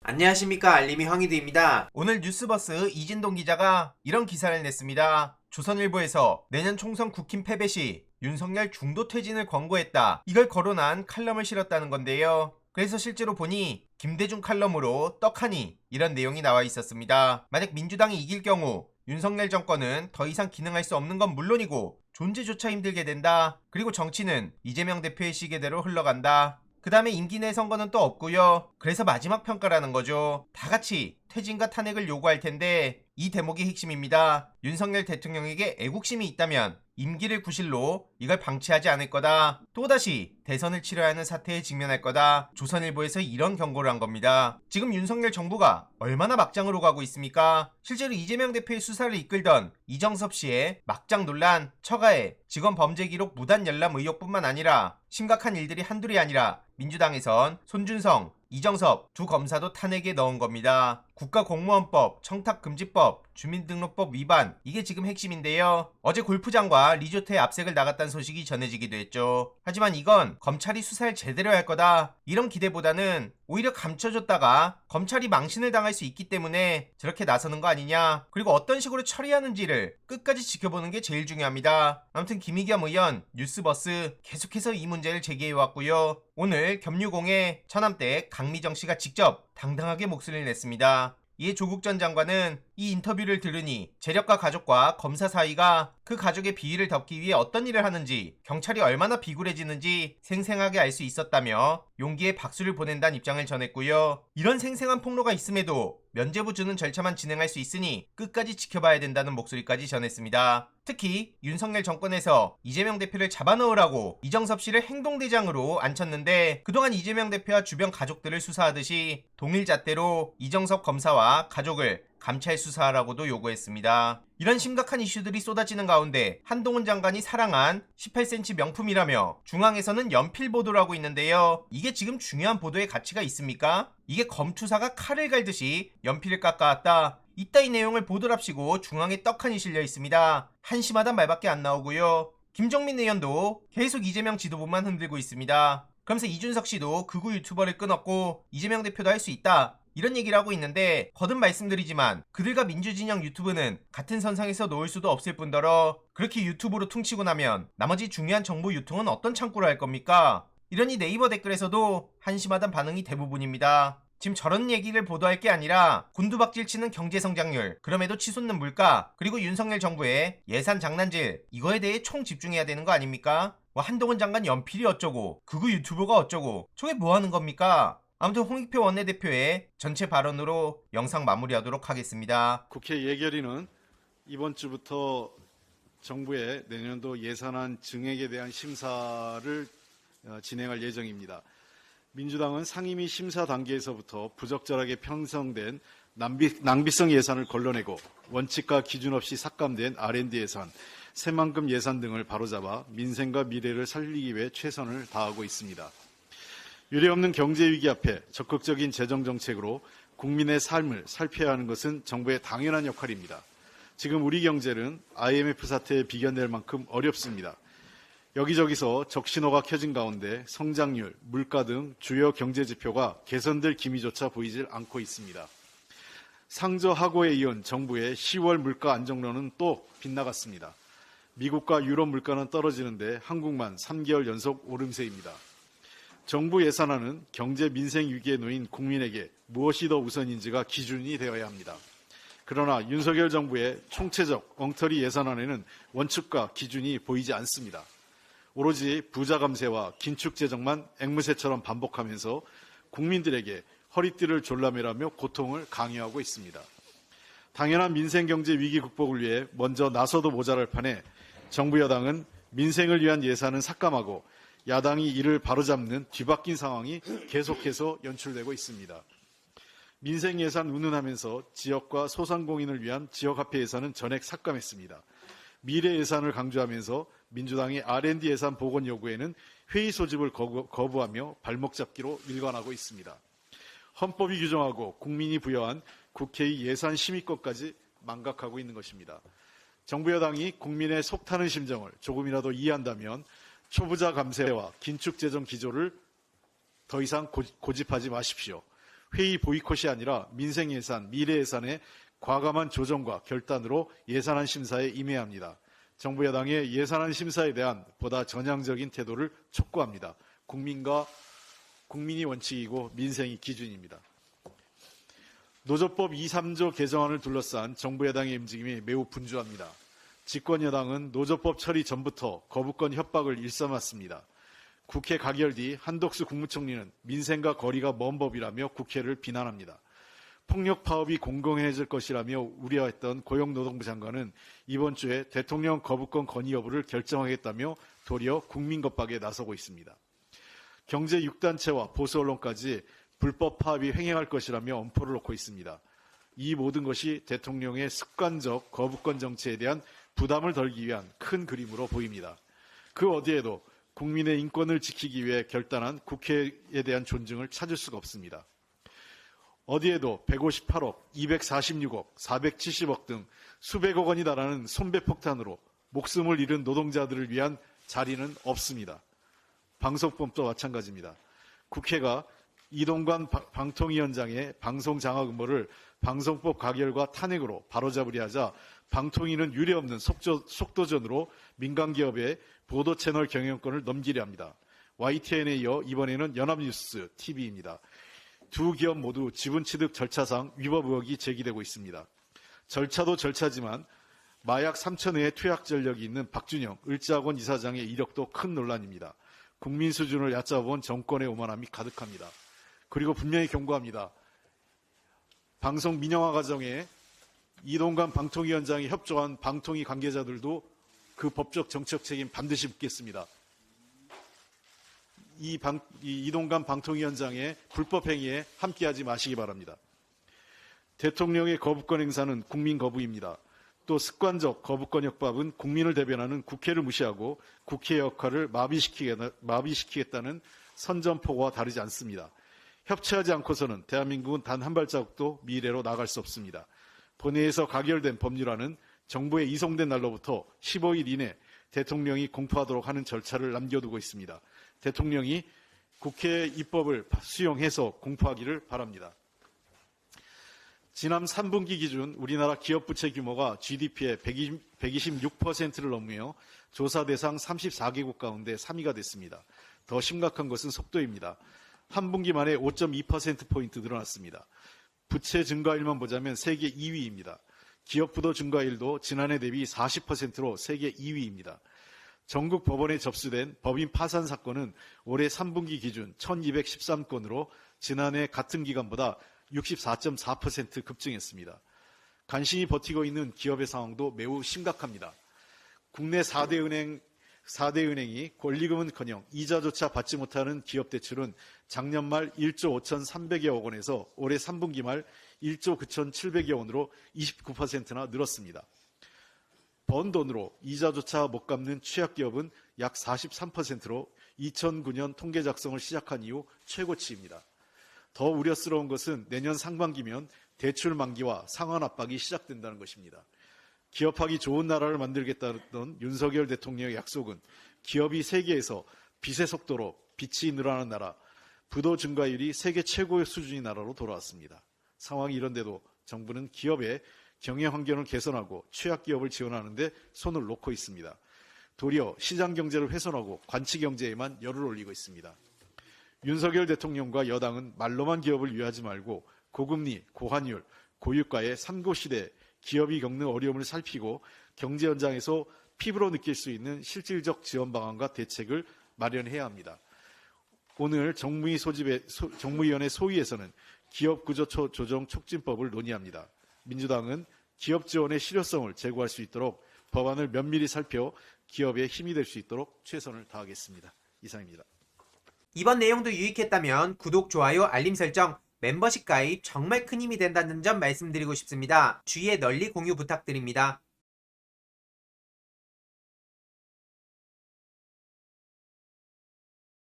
안녕하십니까, 알림이 황희두입니다. 오늘 뉴스버스 이진동 기자가 이런 기사를 냈습니다. 조선일보에서 내년 총선 국힘 패배 시 윤석열 중도 퇴진을 권고했다. 이걸 거론한 칼럼을 실었다는 건데요. 그래서 실제로 보니 김대중 칼럼으로 떡하니 이런 내용이 나와 있었습니다. 만약 민주당이 이길 경우 윤석열 정권은 더 이상 기능할 수 없는 건 물론이고 존재조차 힘들게 된다. 그리고 정치는 이재명 대표의 시계대로 흘러간다. 그 다음에 임기 내 선거는 또 없고요. 그래서 마지막 평가라는 거죠. 다 같이 퇴진과 탄핵을 요구할 텐데 이 대목이 핵심입니다. 윤석열 대통령에게 애국심이 있다면 임기를 구실로 이걸 방치하지 않을 거다. 또다시 대선을 치러야 하는 사태에 직면할 거다. 조선일보에서 이런 경고를 한 겁니다. 지금 윤석열 정부가 얼마나 막장으로 가고 있습니까? 실제로 이재명 대표의 수사를 이끌던 이정섭 씨의 막장 논란, 처가에 직원 범죄 기록 무단 열람 의혹뿐만 아니라 심각한 일들이 한둘이 아니라 민주당에선 손준성, 이정섭 두 검사도 탄핵에 넣은 겁니다. 국가공무원법, 청탁금지법, 주민등록법 위반, 이게 지금 핵심인데요. 어제 골프장과 리조트에 압색을 나갔다는 소식이 전해지기도 했죠. 하지만 이건 검찰이 수사를 제대로 할 거다, 이런 기대보다는 오히려 감춰줬다가 검찰이 망신을 당할 수 있기 때문에 저렇게 나서는 거 아니냐, 그리고 어떤 식으로 처리하는지를 끝까지 지켜보는 게 제일 중요합니다. 아무튼 김의겸 의원 뉴스버스 계속해서 이 문제를 제기해왔고요. 오늘 겸유공에 처남댁 강미정씨가 직접 당당하게 목소리를 냈습니다. 이에 조국 전 장관은 이 인터뷰를 들으니 재력가 가족과 검사 사이가 그 가족의 비위를 덮기 위해 어떤 일을 하는지, 경찰이 얼마나 비굴해지는지 생생하게 알 수 있었다며 용기에 박수를 보낸다는 입장을 전했고요. 이런 생생한 폭로가 있음에도 면죄부 주는 절차만 진행할 수 있으니 끝까지 지켜봐야 된다는 목소리까지 전했습니다. 특히 윤석열 정권에서 이재명 대표를 잡아넣으라고 이정섭 씨를 행동대장으로 앉혔는데 그동안 이재명 대표와 주변 가족들을 수사하듯이 동일 잣대로 이정섭 검사와 가족을 감찰 수사하라고도 요구했습니다. 이런 심각한 이슈들이 쏟아지는 가운데 한동훈 장관이 사랑한 18cm 명품이라며 중앙에서는 연필 보도를 하고 있는데요. 이게 지금 중요한 보도의 가치가 있습니까? 이게 검투사가 칼을 갈듯이 연필을 깎아왔다, 이따위 내용을 보도랍시고 중앙에 떡하니 실려 있습니다. 한심하단 말밖에 안 나오고요. 김종민 의원도 계속 이재명 지도부만 흔들고 있습니다. 그러면서 이준석 씨도 극우 유튜버를 끊었고 이재명 대표도 할 수 있다, 이런 얘기를 하고 있는데 거듭 말씀드리지만 그들과 민주진영 유튜브는 같은 선상에서 놓을 수도 없을 뿐더러 그렇게 유튜브로 퉁치고 나면 나머지 중요한 정보 유통은 어떤 창구로 할 겁니까? 이러니 네이버 댓글에서도 한심하단 반응이 대부분입니다. 지금 저런 얘기를 보도할 게 아니라 곤두박질 치는 경제성장률, 그럼에도 치솟는 물가, 그리고 윤석열 정부의 예산 장난질, 이거에 대해 총 집중해야 되는 거 아닙니까? 뭐 한동훈 장관 연필이 어쩌고 극우 유튜버가 어쩌고 저게 뭐 하는 겁니까? 아무튼 홍익표 원내대표의 전체 발언으로 영상 마무리하도록 하겠습니다. 국회 예결위는 이번 주부터 정부의 내년도 예산안 증액에 대한 심사를 진행할 예정입니다. 민주당은 상임위 심사 단계에서부터 부적절하게 편성된 낭비성 예산을 걸러내고 원칙과 기준 없이 삭감된 R&D 예산, 새만금 예산 등을 바로잡아 민생과 미래를 살리기 위해 최선을 다하고 있습니다. 유례없는 경제위기 앞에 적극적인 재정정책으로 국민의 삶을 살펴야 하는 것은 정부의 당연한 역할입니다. 지금 우리 경제는 IMF 사태에 비견될 만큼 어렵습니다. 여기저기서 적신호가 켜진 가운데 성장률, 물가 등 주요 경제지표가 개선될 기미조차 보이질 않고 있습니다. 상저하고에 이은 정부의 10월 물가 안정론은 또 빗나갔습니다. 미국과 유럽 물가는 떨어지는데 한국만 3개월 연속 오름세입니다. 정부 예산안은 경제 민생 위기에 놓인 국민에게 무엇이 더 우선인지가 기준이 되어야 합니다. 그러나 윤석열 정부의 총체적 엉터리 예산안에는 원칙과 기준이 보이지 않습니다. 오로지 부자 감세와 긴축 재정만 앵무새처럼 반복하면서 국민들에게 허리띠를 졸라매라며 고통을 강요하고 있습니다. 당연한 민생 경제 위기 극복을 위해 먼저 나서도 모자랄 판에 정부 여당은 민생을 위한 예산은 삭감하고 야당이 이를 바로잡는 뒤바뀐 상황이 계속해서 연출되고 있습니다. 민생 예산 운운하면서 지역과 소상공인을 위한 지역화폐 예산은 전액 삭감했습니다. 미래 예산을 강조하면서 민주당의 R&D 예산 복원 요구에는 회의 소집을 거부하며 발목 잡기로 일관하고 있습니다. 헌법이 규정하고 국민이 부여한 국회의 예산 심의권까지 망각하고 있는 것입니다. 정부 여당이 국민의 속타는 심정을 조금이라도 이해한다면 초부자 감세와 긴축 재정 기조를 더 이상 고집하지 마십시오. 회의 보이콧이 아니라 민생 예산, 미래 예산의 과감한 조정과 결단으로 예산안 심사에 임해야 합니다. 정부 여당의 예산안 심사에 대한 보다 전향적인 태도를 촉구합니다. 국민이 원칙이고 민생이 기준입니다. 노조법 2, 3조 개정안을 둘러싼 정부 여당의 움직임이 매우 분주합니다. 집권 여당은 노조법 처리 전부터 거부권 협박을 일삼았습니다. 국회 가결 뒤 한덕수 국무총리는 민생과 거리가 먼 법이라며 국회를 비난합니다. 폭력 파업이 공공해질 것이라며 우려했던 고용노동부 장관은 이번 주에 대통령 거부권 건의 여부를 결정하겠다며 도리어 국민 겁박에 나서고 있습니다. 경제 6단체와 보수 언론까지 불법 파업이 횡행할 것이라며 엄포를 놓고 있습니다. 이 모든 것이 대통령의 습관적 거부권 정치에 대한 부담을 덜기 위한 큰 그림으로 보입니다. 그 어디에도 국민의 인권을 지키기 위해 결단한 국회에 대한 존중을 찾을 수가 없습니다. 어디에도 158억, 246억, 470억 등 수백억 원이 달하는 손배폭탄으로 목숨을 잃은 노동자들을 위한 자리는 없습니다. 방송법도 마찬가지입니다. 국회가 이동관 방통위원장의 방송 장악 음모를 방송법 가결과 탄핵으로 바로잡으려 하자 방통위는 유례없는 속도전으로 민간기업의 보도채널 경영권을 넘기려 합니다. YTN에 이어 이번에는 연합뉴스 TV입니다. 두 기업 모두 지분 취득 절차상 위법 의혹이 제기되고 있습니다. 절차도 절차지만 마약 3천회의 투약 전력이 있는 박준영 을지학원 이사장의 이력도 큰 논란입니다. 국민 수준을 얕잡아본 정권의 오만함이 가득합니다. 그리고 분명히 경고합니다. 방송 민영화 과정에 이동관 방통위원장이 협조한 방통위 관계자들도 그 법적 정책 책임 반드시 묻겠습니다. 이동관 방통위원장의 불법 행위에 함께하지 마시기 바랍니다. 대통령의 거부권 행사는 국민 거부입니다. 또 습관적 거부권 협박은 국민을 대변하는 국회를 무시하고 국회의 역할을 마비시키겠다는 선전포고와 다르지 않습니다. 협치하지 않고서는 대한민국은 단 한 발자국도 미래로 나갈 수 없습니다. 본회의에서 가결된 법률안은 정부에 이송된 날로부터 15일 이내 대통령이 공포하도록 하는 절차를 남겨두고 있습니다. 대통령이 국회 입법을 수용해서 공포하기를 바랍니다. 지난 3분기 기준 우리나라 기업 부채 규모가 GDP의 126%를 넘으며 조사 대상 34개국 가운데 3위가 됐습니다. 더 심각한 것은 속도입니다. 한 분기 만에 5.2%포인트 늘어났습니다. 부채 증가율만 보자면 세계 2위입니다. 기업 부도 증가율도 지난해 대비 40%로 세계 2위입니다. 전국 법원에 접수된 법인 파산 사건은 올해 3분기 기준 1213건으로 지난해 같은 기간보다 64.4% 급증했습니다. 간신히 버티고 있는 기업의 상황도 매우 심각합니다. 국내 4대 은행이 권리금은커녕 이자조차 받지 못하는 기업 대출은 작년 말 1조 5,300여억 원에서 올해 3분기 말 1조 9,700여 원으로 29%나 늘었습니다. 번 돈으로 이자조차 못 갚는 취약기업은 약 43%로 2009년 통계 작성을 시작한 이후 최고치입니다. 더 우려스러운 것은 내년 상반기면 대출 만기와 상환 압박이 시작된다는 것입니다. 기업하기 좋은 나라를 만들겠다던 윤석열 대통령의 약속은 기업이 세계에서 빚의 속도로 빚이 늘어나는 나라, 부도 증가율이 세계 최고의 수준의 나라로 돌아왔습니다. 상황이 이런데도 정부는 기업의 경영 환경을 개선하고 취약기업을 지원하는 데 손을 놓고 있습니다. 도리어 시장 경제를 훼손하고 관치 경제에만 열을 올리고 있습니다. 윤석열 대통령과 여당은 말로만 기업을 위하지 말고 고금리, 고환율, 고유가의 3고 시대 기업이 겪는 어려움을 살피고 경제 현장에서 피부로 느낄 수 있는 실질적 지원 방안과 대책을 마련해야 합니다. 오늘 정무위원회 소위에서는 기업구조 조정 촉진법을 논의합니다. 민주당은 기업 지원의 실효성을 제고할 수 있도록 법안을 면밀히 살펴 기업의 힘이 될 수 있도록 최선을 다하겠습니다. 이상입니다. 이번 내용도 유익했다면 구독, 좋아요, 알림 설정, 멤버십 가입 정말 큰 힘이 된다는 점 말씀드리고 싶습니다. 주위에 널리 공유 부탁드립니다.